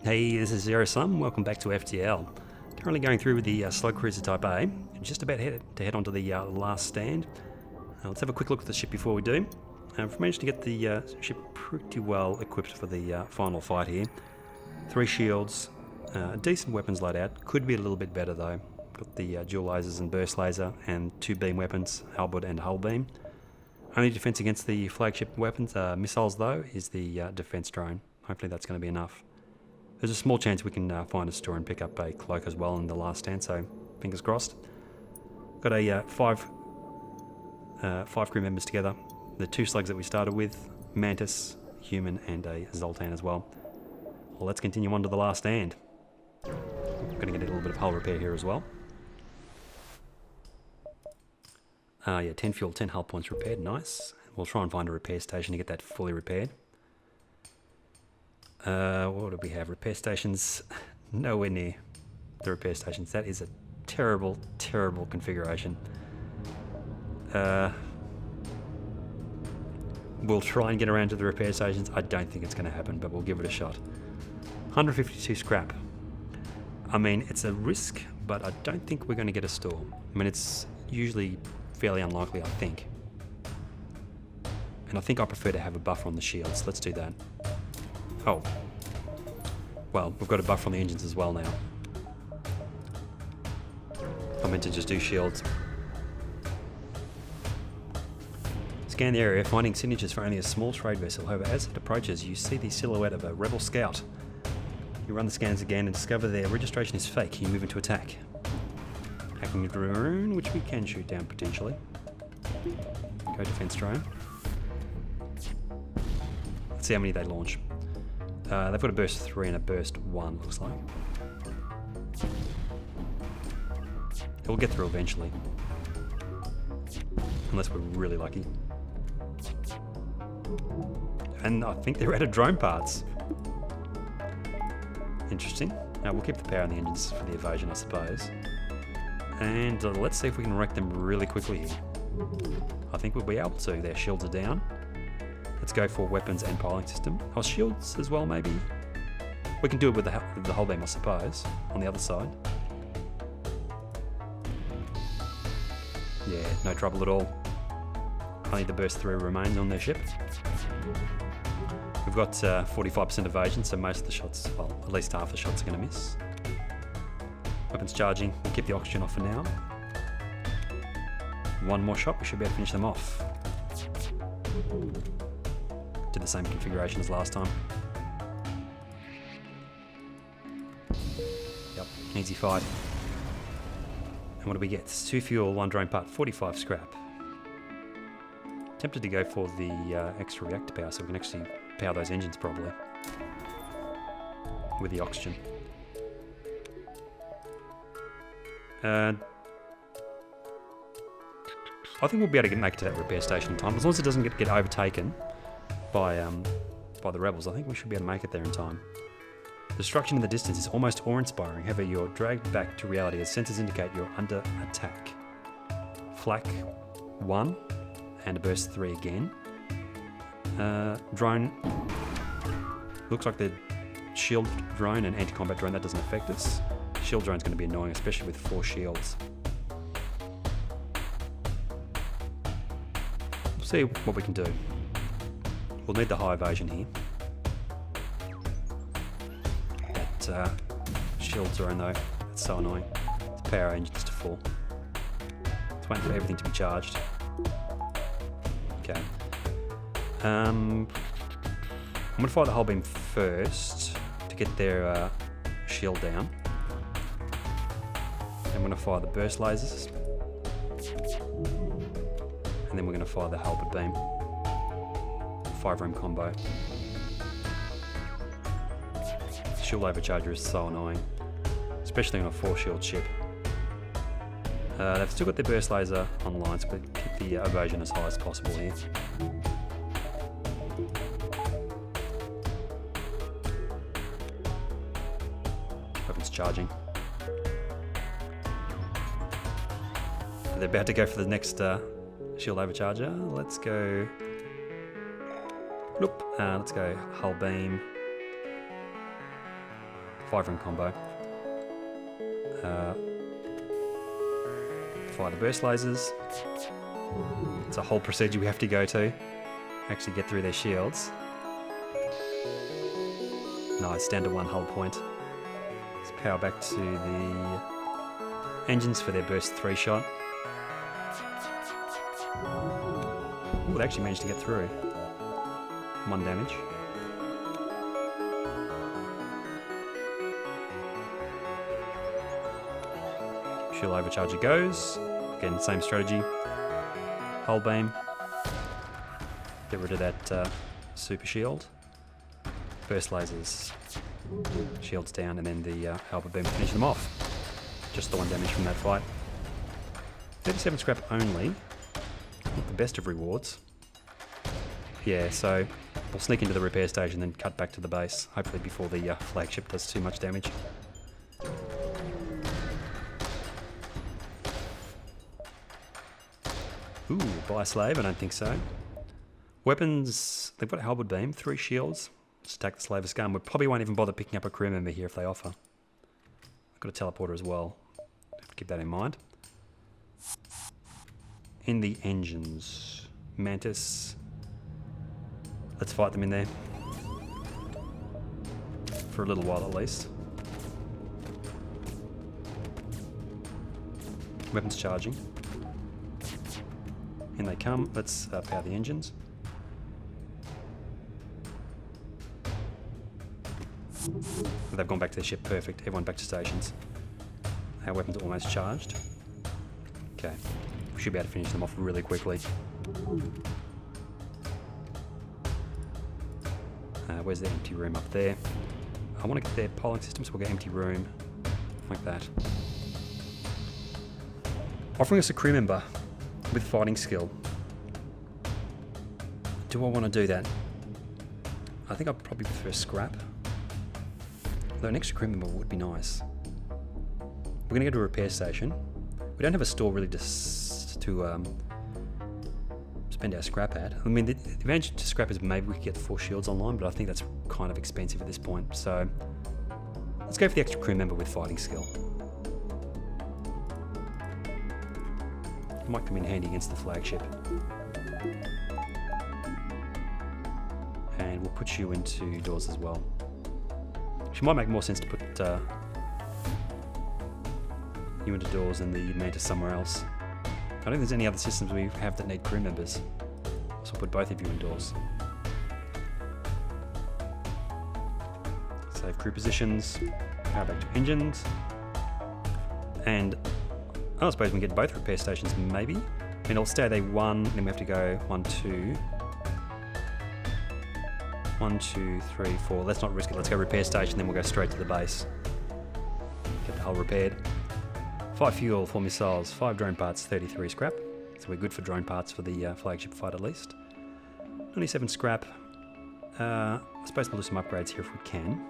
Hey, this is xerosome. Welcome back to FTL. Currently going through with the SLUG Cruiser Type A. I'm just about to head onto the last stand. Let's have a quick look at the ship before we do. I've managed to get the ship pretty well equipped for the final fight here. 3 shields, a decent weapons loadout. Could be a little bit better though. Got the dual lasers and burst laser and 2 beam weapons, halberd and hull beam. Only defense against the flagship weapons, missiles though, is the defense drone. Hopefully that's going to be enough. There's a small chance we can find a store and pick up a cloak as well in the last stand, so fingers crossed. Got a 5 crew members together. The 2 slugs that we started with, Mantis, Human, and a Zoltan as well. Well, let's continue on to the last stand. We're going to get a little bit of hull repair here as well. Yeah, 10 fuel, 10 hull points repaired, nice. We'll try and find a repair station to get that fully repaired. What do we have? Repair stations, nowhere near the repair stations. That is a terrible, terrible configuration. We'll try and get around to the repair stations. I don't think it's going to happen, but we'll give it a shot. 152 scrap. I mean, it's a risk, but I don't think we're going to get a store. I mean, it's usually fairly unlikely, I think. And I think I prefer to have a buffer on the shields. Let's do that. Oh, well, we've got a buffer on the engines as well now. I meant to just do shields. Scan the area, finding signatures for only a small trade vessel. However, as it approaches, you see the silhouette of a rebel scout. You run the scans again and discover their registration is fake. You move into attack. Hacking the drone, which we can shoot down potentially. Go defense drone. Let's see how many they launch. They've got a burst 3 and a burst 1, looks like. We'll get through eventually. Unless we're really lucky. And I think they're out of drone parts. Interesting. Now we'll keep the power on the engines for the evasion, I suppose. And let's see if we can wreck them really quickly here. I think we'll be able to. Their shields are down. Let's go for weapons and piling system. Oh, shields as well, maybe. We can do it with the hull beam, I suppose, on the other side. Yeah, no trouble at all. Only the burst 3 remains on their ship. We've got 45% evasion, so most of the shots, well, at least half the shots are going to miss. Weapons charging. We'll keep the oxygen off for now. One more shot, we should be able to finish them off. Did the same configuration as last time. Yep, easy fight. And what do we get? 2 fuel, 1 drone part, 45 scrap. Tempted to go for the extra reactor power so we can actually power those engines properly. With the oxygen. I think we'll be able to make it to that repair station in time. As long as it doesn't get overtaken by the rebels, I think we should be able to make it there in time. Destruction in the distance is almost awe-inspiring. However, you're dragged back to reality as sensors indicate you're under attack. Flak 1 and a burst 3 again. Drone. Looks like the shield drone and anti-combat drone, that doesn't affect us. Shield drone's going to be annoying, especially with 4 shields. We'll see what we can do. We'll need the high evasion here. That shield drone though, it's so annoying. Its power engine's to full. It's waiting for everything to be charged. Okay. I'm going to fire the hull beam first to get their shield down. I'm going to fire the burst lasers. And then we're going to fire the halberd beam. 5-room combo. Shield overcharger is so annoying. Especially on a 4-shield ship. They've still got their burst laser online, so we'll keep the evasion as high as possible here. Weapons charging. They're about to go for the next shield overcharger. Let's go. Nope. Let's go hull beam. 5-ring combo. Fire the burst lasers. It's a whole procedure we have to go to. Actually get through their shields. Nice, down to 1 hull point. Let's power back to the engines for their burst 3 shot. Ooh, they actually managed to get through. 1 damage. Shield overcharger goes. Again, same strategy. Hull beam. Get rid of that super shield. Burst lasers. Shields down, and then the Alpha beam to finish them off. Just the 1 damage from that fight. 37 scrap only. Not the best of rewards. Yeah, so we'll sneak into the repair station, then cut back to the base. Hopefully before the flagship does too much damage. Ooh, buy a slave? I don't think so. Weapons, they've got a halberd beam, 3 shields. Let's attack the slaver's gun. We probably won't even bother picking up a crew member here if they offer. I've got a teleporter as well. Have to keep that in mind. In the engines, Mantis. Let's fight them in there. For a little while at least. Weapons charging. In they come. Let's power the engines. They've gone back to their ship. Perfect. Everyone back to stations. Our weapons are almost charged. Okay. We should be able to finish them off really quickly. Where's the empty room? Up there. I want to get their polling system, so we'll go empty room. Like that. Offering us a crew member with fighting skill. Do I want to do that? I think I'd probably prefer scrap. Though an extra crew member would be nice. We're going to go to a repair station. We don't have a store really to spend our scrap at. I mean, the advantage to scrap is maybe we could get 4 shields online, but I think that's kind of expensive at this point. So let's go for the extra crew member with fighting skill. It might come in handy against the flagship. And we'll put you into doors as well. It might make more sense to put you into doors and the Mantis somewhere else. I don't think there's any other systems we have that need crew members. So we'll put both of you indoors. Save crew positions, power back to engines. And I suppose we can get both repair stations maybe. I mean, I'll stay there 1, then we have to go 1, 2. 1, 2, 3, 4. Let's not risk it. Let's go repair station, then we'll go straight to the base. Get the hull repaired. 5 fuel, 4 missiles, 5 drone parts, 33 scrap. So we're good for drone parts for the flagship fight at least. 97 scrap. I suppose we'll do some upgrades here if we can.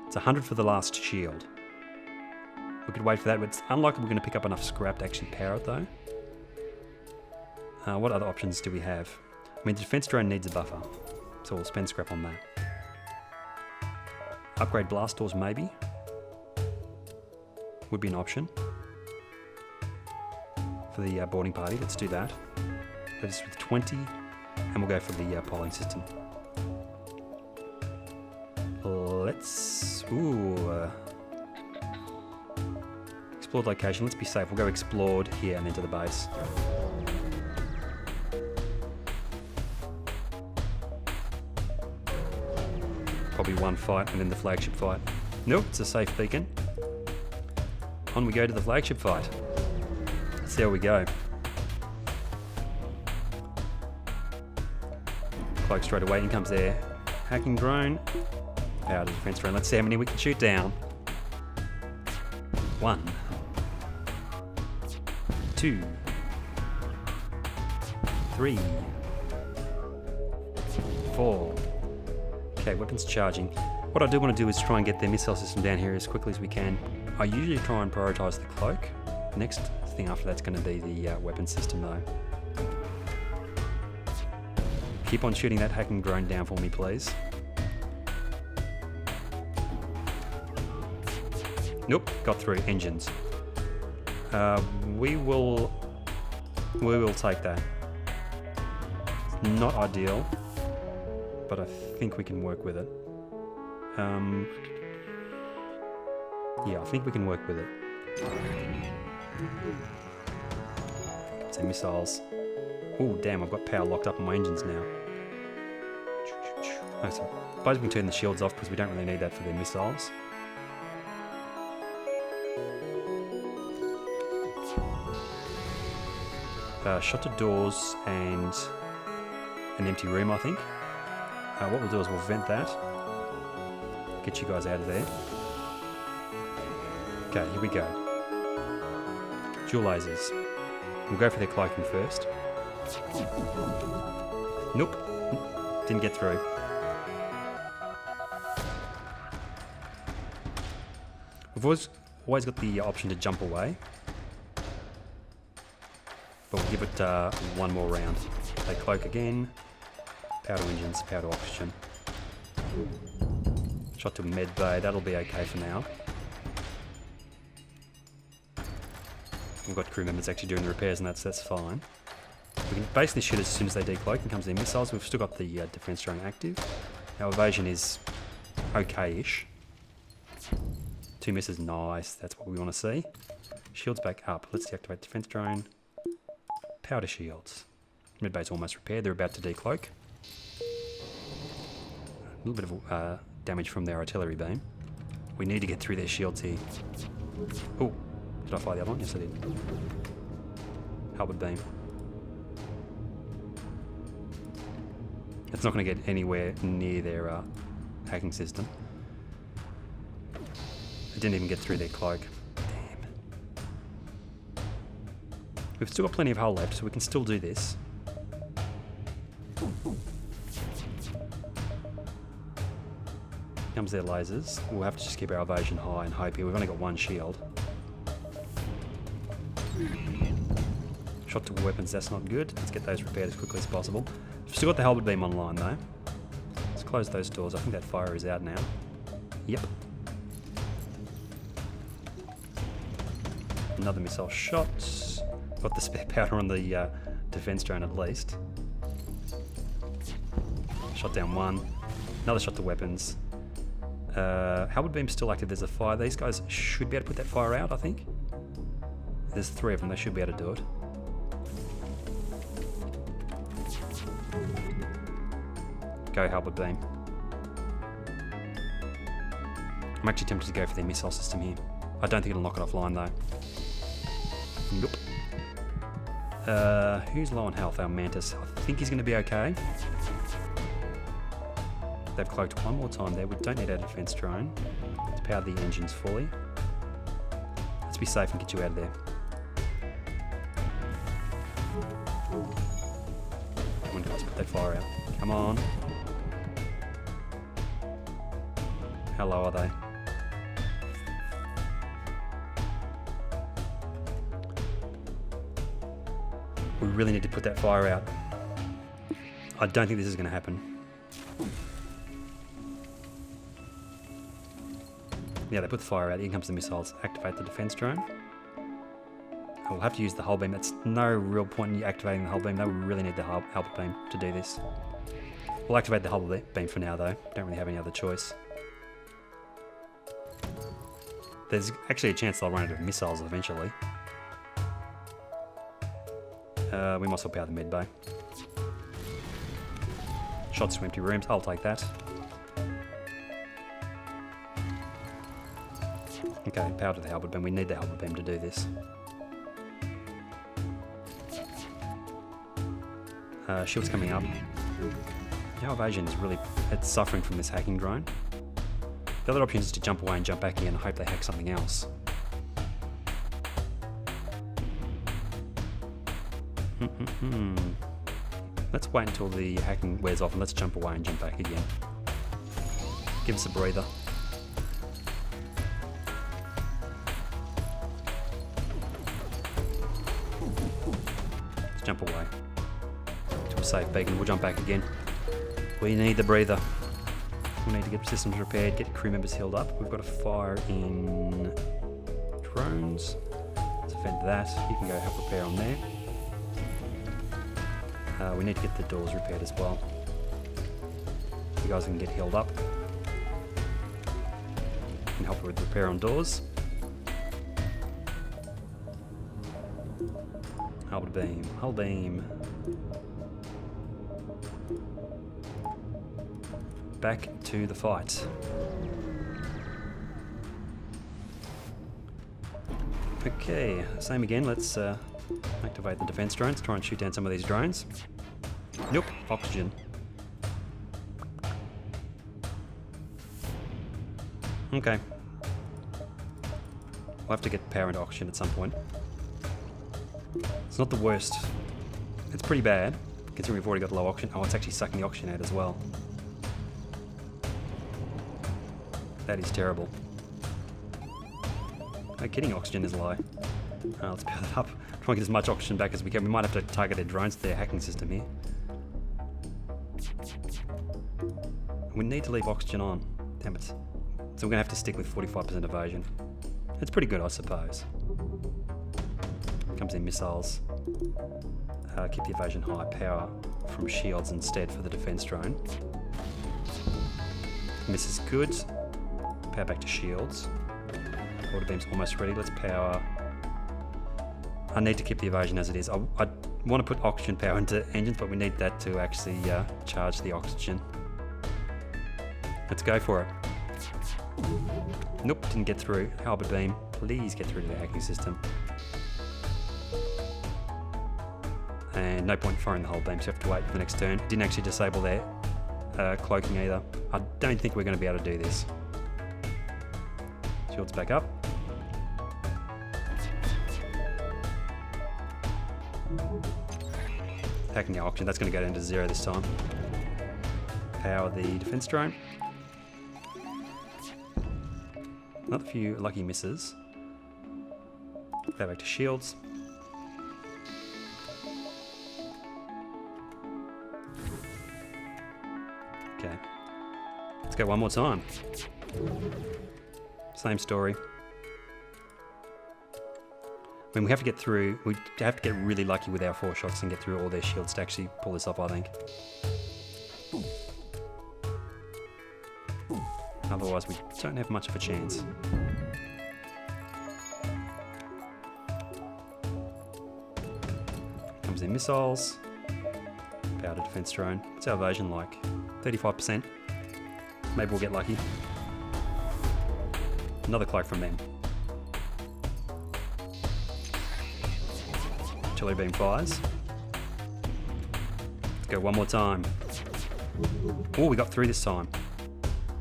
It's 100 for the last shield. We could wait for that, but it's unlikely we're going to pick up enough scrap to actually power it though. What other options do we have? I mean, the defense drone needs a buffer, so we'll spend scrap on that. Upgrade blast doors maybe. Would be an option for the boarding party. Let's do that. Let us with 20, and we'll go for the polling system. Let's explored location. Let's be safe. We'll go explored here and then to the base. Probably 1 fight and then the flagship fight. Nope, it's a safe beacon. On we go to the flagship fight. Let's see how we go. Cloak straight away, in comes their hacking drone. Power to defense drone. Let's see how many we can shoot down. 1, 2, 3, 4. Okay, weapons charging. What I do want to do is try and get their missile system down here as quickly as we can. I usually try and prioritise the cloak. The next thing after that's going to be the weapon system though. Keep on shooting that hacking drone down for me, please. Nope, got through. Engines. We will take that. It's not ideal, but I think we can work with it. Yeah, I think we can work with it. So missiles. Oh, damn, I've got power locked up on my engines now. Oh, so I suppose we can turn the shields off because we don't really need that for their missiles. Shut the doors and an empty room, I think. What we'll do is we'll vent that. Get you guys out of there. Okay, here we go. Dual lasers. We'll go for their cloaking first. Nope. Didn't get through. We've always got the option to jump away. But we'll give it one more round. They cloak again. Power to engines, power to oxygen. Shot to med bay, that'll be okay for now. We've got crew members actually doing the repairs and that's fine. We can basically shoot as soon as they decloak and comes their missiles. We've still got the defense drone active. Our evasion is okay-ish. 2 misses, nice, that's what we want to see. Shields back up, let's deactivate defense drone. Power to shields. Midbay's almost repaired, they're about to decloak. A little bit of damage from their artillery beam. We need to get through their shields here. Oh, did I fire the other one? Yes I did. Halberd beam. It's not going to get anywhere near their hacking system. It didn't even get through their cloak. Damn. We've still got plenty of hull left, so we can still do this. Comes their lasers. We'll have to just keep our evasion high and hope here. We've only got one shield. Shot to weapons, that's not good. Let's get those repaired as quickly as possible. We've still got the halberd beam online though. Let's close those doors. I think that fire is out now. Yep. Another missile shot. Got the spare powder on the defense drone at least. Shot down one. Another shot to weapons. Halberd beam's still active. There's a fire. These guys should be able to put that fire out, I think. There's 3 of them. They should be able to do it. Go halberd beam. I'm actually tempted to go for their missile system here. I don't think it'll knock it offline though. Nope. Who's low on health? Our Mantis. I think he's going to be okay. They've cloaked one more time there. We don't need our defense drone to power the engines fully. Let's be safe and get you out of there. Come on guys, put that fire out. Come on. How low are they? We really need to put that fire out. I don't think this is going to happen. Yeah, they put the fire out. Here comes the missiles. Activate the defense drone. We'll have to use the hull beam. That's no real point in you activating the hull beam though. We really need the halberd beam to do this. We'll activate the hull beam for now though. Don't really have any other choice. There's actually a chance they'll run out of missiles eventually. We must help out the med bay. Shots to empty rooms. I'll take that. Okay, power to the halberd beam. We need the halberd beam to do this. Shield's coming up. Our evasion is really suffering from this hacking drone. The other option is to jump away and jump back in and hope they hack something else. Let's wait until the hacking wears off and let's jump away and jump back again. Give us a breather. Let's jump away to a safe beacon. We'll jump back again. We need the breather. We need to get systems repaired, get crew members healed up. We've got a fire in drones. Let's vent that. You can go help repair on there. We need to get the doors repaired as well. You guys can get healed up. You can help with repair on doors. Hull beam, hull beam. Back to the fight. Okay, same again. Let's activate the defense drones, try and shoot down some of these drones. Nope, oxygen. Okay. We'll have to get power into oxygen at some point. It's not the worst. It's pretty bad, considering we've already got low oxygen. Oh, it's actually sucking the oxygen out as well. That is terrible. No kidding, oxygen is low. Let's power that up. Try and get as much oxygen back as we can. We might have to target their drones to their hacking system here. We need to leave oxygen on. Damn it. So we're going to have to stick with 45% evasion. It's pretty good, I suppose. Comes in missiles. Keep the evasion high. Power from shields instead for the defense drone. And this is good. Power back to shields. Water beam's almost ready. Let's power. I need to keep the evasion as it is. I want to put oxygen power into engines, but we need that to actually charge the oxygen. Let's go for it. Nope, didn't get through. Halberd beam, please get through to the hacking system. And no point firing the hull beam, so you have to wait for the next turn. Didn't actually disable their cloaking either. I don't think we're going to be able to do this. Shields back up. Hacking our oxygen, that's going to go down to 0 this time. Power the defense drone. Another few lucky misses. Go back to shields. Okay. Let's go one more time. Same story. I mean, we have to get through, we have to get really lucky with our 4 shots and get through all their shields to actually pull this off, I think. Otherwise, we don't have much of a chance. Comes in missiles. Power to defense drone. What's our evasion like? 35%. Maybe we'll get lucky. Another cloak from them. Artillery beam fires. Let's go one more time. Oh, we got through this time.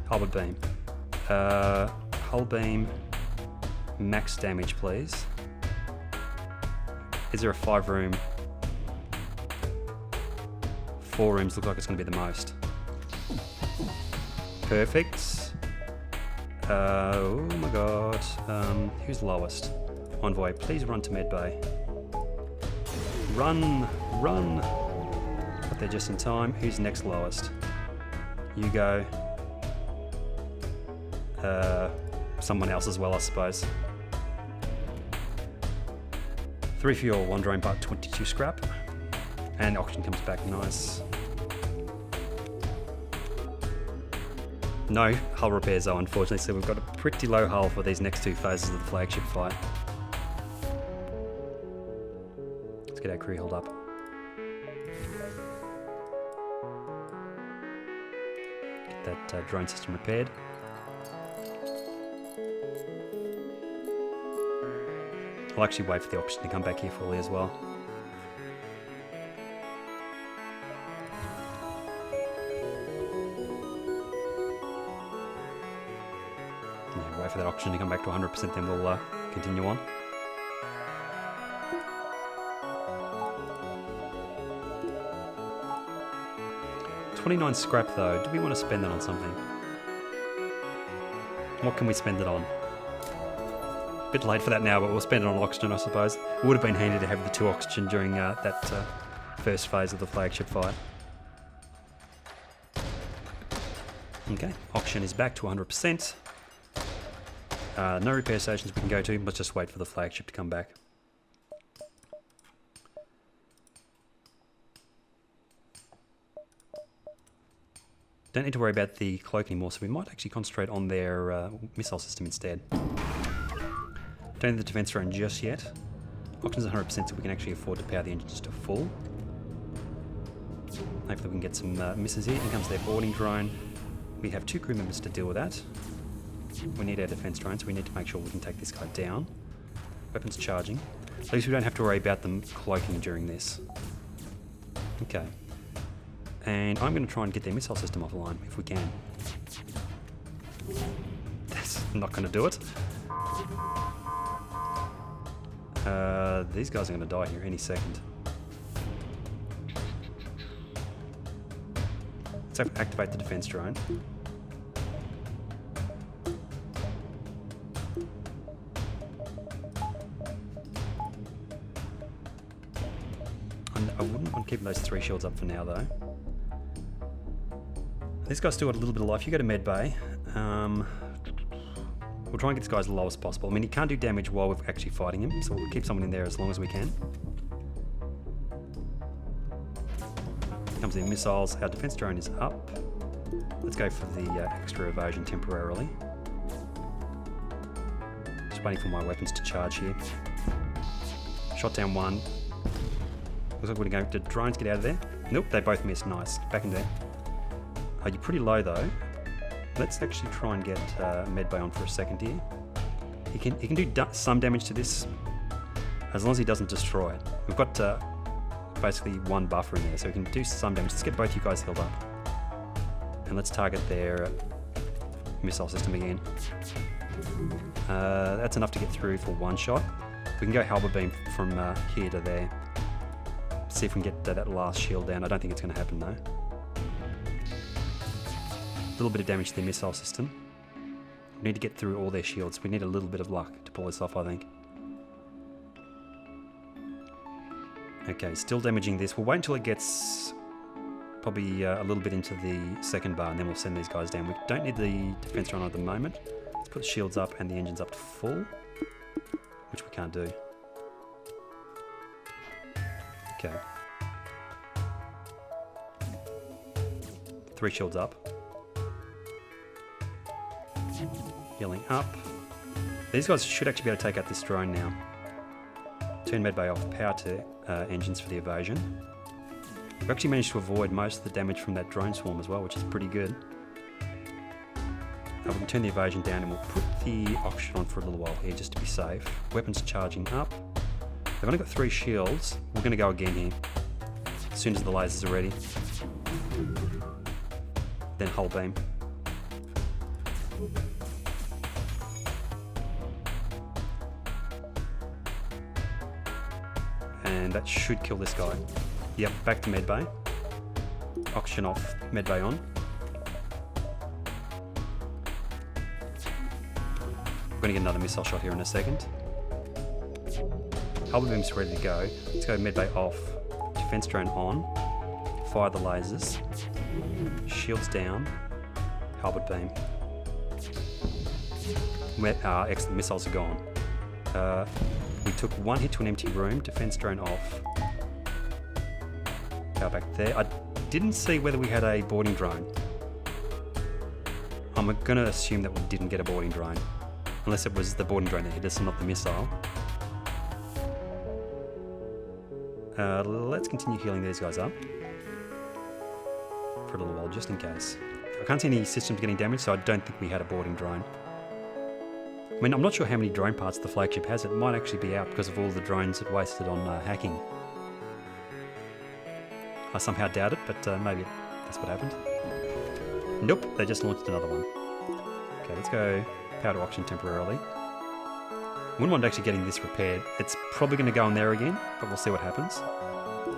Halberd beam. Hull beam. Max damage, please. Is there a 5-room? 4 rooms look like it's going to be the most. Perfect. Oh my god. Who's lowest? Envoy, please run to medbay. Run! Run! But they're just in time. Who's next lowest? You go. Someone else as well, I suppose. 3 fuel, 1 drone part, 22 scrap. And oxygen comes back, nice. No hull repairs though, unfortunately, so we've got a pretty low hull for these next 2 phases of the flagship fight. Let's get our crew held up. Get that drone system repaired. I'll actually wait for the oxygen to come back here fully as well. Yeah, wait for that oxygen to come back to 100%, then we'll continue on. $29 scrap though, do we want to spend that on something? What can we spend it on? A bit late for that now, but we'll spend it on oxygen, I suppose. It would have been handy to have the 2 oxygen during that first phase of the flagship fight. Okay, oxygen is back to 100%. No repair stations we can go to, let's just wait for the flagship to come back. Don't need to worry about the cloak anymore, so we might actually concentrate on their missile system instead. Don't need the defense drone just yet. Oxygen's 100%, so we can actually afford to power the engines to full. Hopefully we can get some misses here. Here comes their boarding drone. We have 2 crew members to deal with that. We need our defense drone, so we need to make sure we can take this guy down. Weapons charging. At least we don't have to worry about them cloaking during this. Okay. And I'm going to try and get their missile system offline, if we can. That's not going to do it. These guys are going to die here any second. Let's activate the defense drone. I wouldn't want to keep those 3 shields up for now, though. This guy's still got a little bit of life. You go to med bay. We'll try and get this guy as low as possible. I mean, he can't do damage while we're actually fighting him, so we'll keep someone in there as long as we can. Here comes the missiles. Our defense drone is up. Let's go for the extra evasion temporarily. Just waiting for my weapons to charge here. Shot down 1. Looks like we're going to go. Did drones get out of there? Nope, they both missed. Nice. Back in there. You're pretty low though. Let's actually try and get medbay on for a second here. He can do some damage to this as long as he doesn't destroy it. We've got basically 1 buffer in there, so we can do some damage. Let's get both you guys healed up. And let's target their missile system again. That's enough to get through for 1 shot. We can go halberd beam from here to there. See if we can get that last shield down. I don't think it's going to happen though. A little bit of damage to their missile system. We need to get through all their shields. We need a little bit of luck to pull this off, I think. Okay, still damaging this. We'll wait until it gets probably a little bit into the second bar, and then we'll send these guys down. We don't need the defense drone at the moment. Let's put the shields up and the engines up to full, which we can't do. Okay. 3 shields up. Healing up. These guys should actually be able to take out this drone now. Turn medbay off, power to engines for the evasion. We've actually managed to avoid most of the damage from that drone swarm as well, which is pretty good. We can turn the evasion down and we'll put the oxygen on for a little while here just to be safe. Weapons charging up. They've only got 3 shields. We're going to go again here as soon as the lasers are ready. Then hull beam. And that should kill this guy. Yep, back to medbay. Oxygen off, medbay on. We're going to get another missile shot here in a second. Halberd beam's ready to go. Let's go medbay off. Defense drone on. Fire the lasers. Shields down. Halberd beam. Excellent, missiles are gone. We took 1 hit to an empty room. Defense drone off. Power back there. I didn't see whether we had a boarding drone. I'm going to assume that we didn't get a boarding drone. Unless it was the boarding drone that hit us and not the missile. Let's continue healing these guys up for a little while, just in case. I can't see any systems getting damaged, so I don't think we had a boarding drone. I mean, I'm not sure how many drone parts the flagship has. It might actually be out because of all the drones it wasted on hacking. I somehow doubt it, but maybe that's what happened. Nope, they just launched another one. Okay, let's go power to oxygen temporarily. Wouldn't mind actually getting this repaired. It's probably going to go in there again, but we'll see what happens.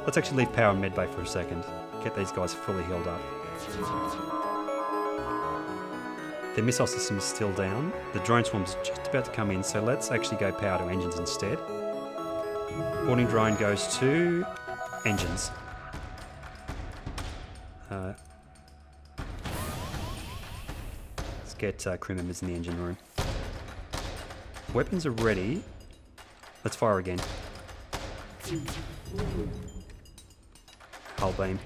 Let's actually leave power and medbay for a second. Get these guys fully healed up. Their missile system is still down. The drone swarm's just about to come in, so let's actually go power to engines instead. Boarding drone goes to engines. get crew members in the engine room. Weapons are ready. Let's fire again. Hull beam.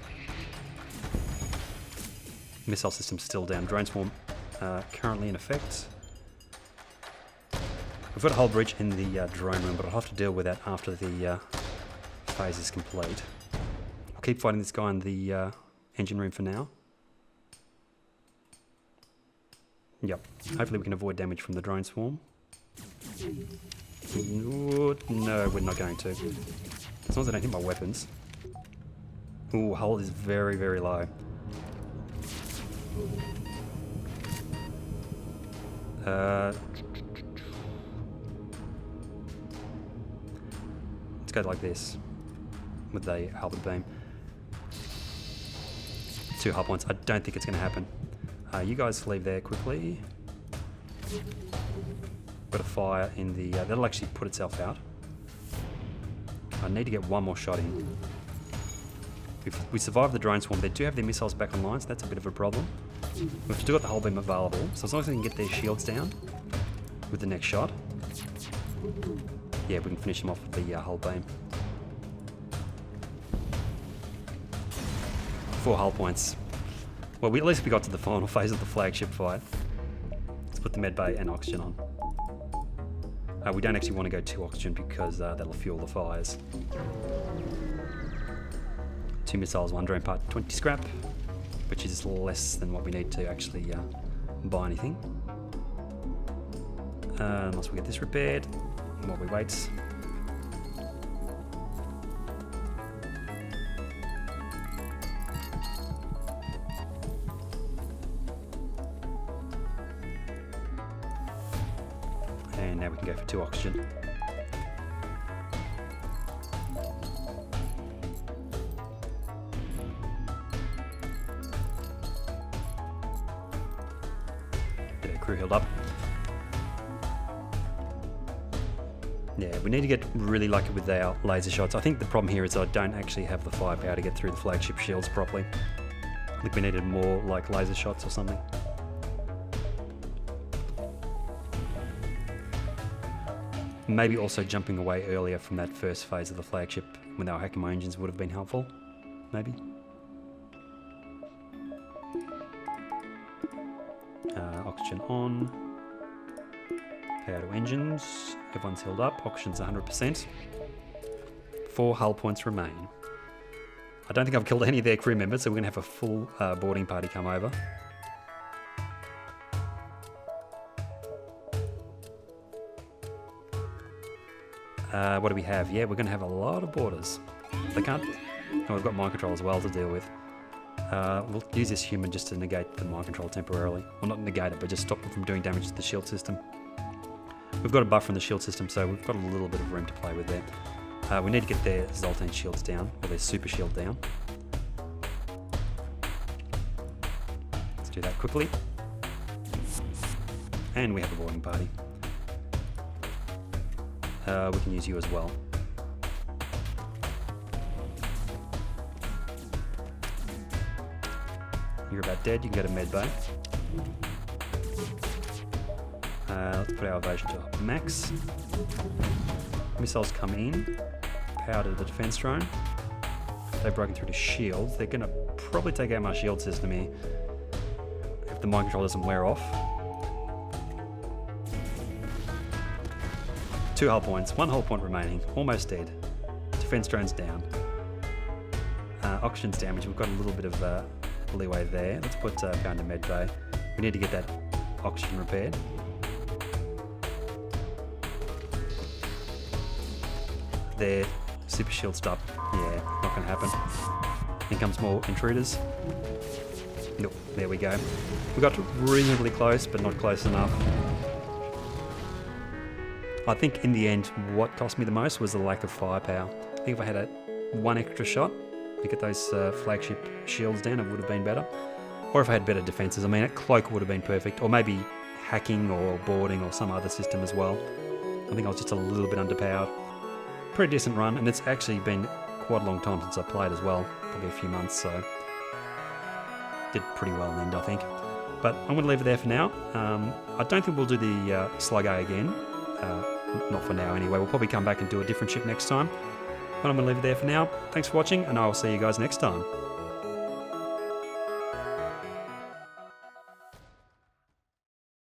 Missile system still down. Drone swarm currently in effect. We've got a hull breach in the drone room, but I'll have to deal with that after the phase is complete. I'll keep fighting this guy in the engine room for now. Yep. Hopefully we can avoid damage from the drone swarm. No, we're not going to. As long as I don't hit my weapons. Ooh, hull is very, very low. Let's go like this with the halberd beam. 2 hull points. I don't think it's going to happen. You guys leave there quickly. Got a fire in the... that'll actually put itself out. I need to get one more shot in. If we survive the drone swarm, they do have their missiles back online, so that's a bit of a problem. We've still got the hull beam available, so as long as we can get their shields down with the next shot, yeah, we can finish them off with the hull beam. 4 hull points. Well, at least we got to the final phase of the flagship fight. Let's put the med bay and oxygen on. We don't actually want to go 2 oxygen because that'll fuel the fires. 2 missiles, 1 drone part, 20 scrap, which is less than what we need to actually buy anything. Unless we get this repaired, while we wait. And now we can go for 2 oxygen. Get our crew healed up. Yeah, we need to get really lucky with our laser shots. I think the problem here is I don't actually have the firepower to get through the flagship shields properly. I think we needed more like laser shots or something. Maybe also jumping away earlier from that first phase of the flagship when they were hacking my engines would have been helpful. Maybe. Oxygen on. Power to engines. Everyone's healed up. Oxygen's 100%. 4 hull points remain. I don't think I've killed any of their crew members, so we're going to have a full boarding party come over. What do we have? Yeah, we're going to have a lot of boarders. They can't... Oh, we've got mind control as well to deal with. We'll use this human just to negate the mind control temporarily. Well, not negate it, but just stop them from doing damage to the shield system. We've got a buff from the shield system, so we've got a little bit of room to play with there. We need to get their Zoltan shields down, or their super shield down. Let's do that quickly. And we have a boarding party. We can use you as well. You're about dead, you can go to med bay. Let's put our evasion to max. Missiles come in. Power to the defense drone. They've broken through to shields. They're going to probably take out my shield system here if the mind control doesn't wear off. 2 hull points, 1 hull point remaining, almost dead. Defense drone's down. Oxygen's damaged, we've got a little bit of leeway there. Let's put power into med bay. We need to get that oxygen repaired. Their super shield's up. Yeah, not going to happen. In comes more intruders. Nope, there we go. We got reasonably close, but not close enough. I think in the end, what cost me the most was the lack of firepower. I think if I had one extra shot to get those flagship shields down, it would have been better. Or if I had better defenses. I mean, that cloak would have been perfect. Or maybe hacking or boarding or some other system as well. I think I was just a little bit underpowered. Pretty decent run, and it's actually been quite a long time since I played as well. Probably a few months, so did pretty well in the end, I think. But I'm going to leave it there for now. I don't think we'll do the SLUG A again. Not for now anyway. We'll probably come back and do a different ship next time. But I'm going to leave it there for now. Thanks for watching, and I will see you guys next time.